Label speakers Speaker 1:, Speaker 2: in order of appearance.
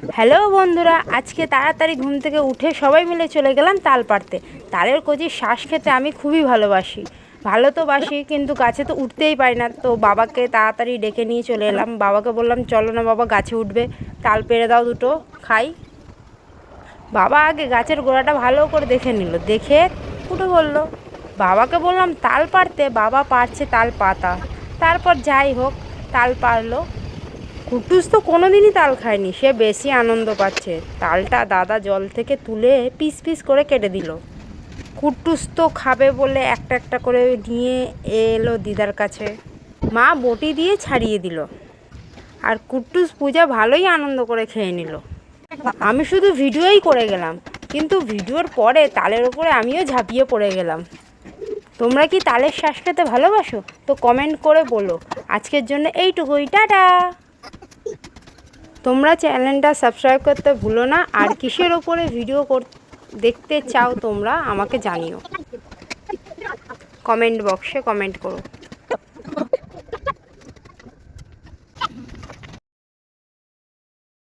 Speaker 1: Hello বন্ধুরা, আজকে তাড়াতাড়ি ঘুম থেকে উঠে সবাই মিলে চলে গেলাম তাল পাড়তে। তালের কচির শ্বাস খেতে আমি খুবই ভালোবাসি। ভালো তো বাসি, কিন্তু গাছে তো উঠতেই পারি না। তো বাবাকে তাড়াতাড়ি ডেকে নিয়ে চলে এলাম। বাবাকে বললাম, চলো না বাবা, গাছে উঠবে, তাল পেড়ে দাও দুটো, খাই। বাবা আগে গাছের গোড়াটা ভালো করে দেখে নিল, দেখে উঠে বললো। বাবাকে বললাম তাল পাড়তে, বাবা পাড়ছে তাল পাতা। তারপর যাই হোক, তাল পারলো। কুটুস তো কোনোদিনই তাল খায়নি, সে বেশি আনন্দ পাচ্ছে। তালটা দাদা জল থেকে তুলে পিস পিস করে কেটে দিল। কুটুস তো খাবে বলে একটা একটা করে নিয়ে এলো দিদার কাছে। মা বটি দিয়ে ছাড়িয়ে দিল, আর কুটুস পূজা ভালোই আনন্দ করে খেয়ে নিল। আমি শুধু ভিডিওই করে গেলাম, কিন্তু ভিডিওর পরে তালের ওপরে আমিও ঝাঁপিয়ে পড়ে গেলাম। তোমরা কি তালের শ্বাস খেতে ভালোবাসো? তো কমেন্ট করে বলো। আজকের জন্য এইটুকুই, টাটা। তোমরা চ্যানেলটা সাবস্ক্রাইব করতে ভুলো না। আর কিসের ওপরে ভিডিও দেখতে চাও তোমরা আমাকে জানিও, কমেন্ট বক্সে কমেন্ট করো।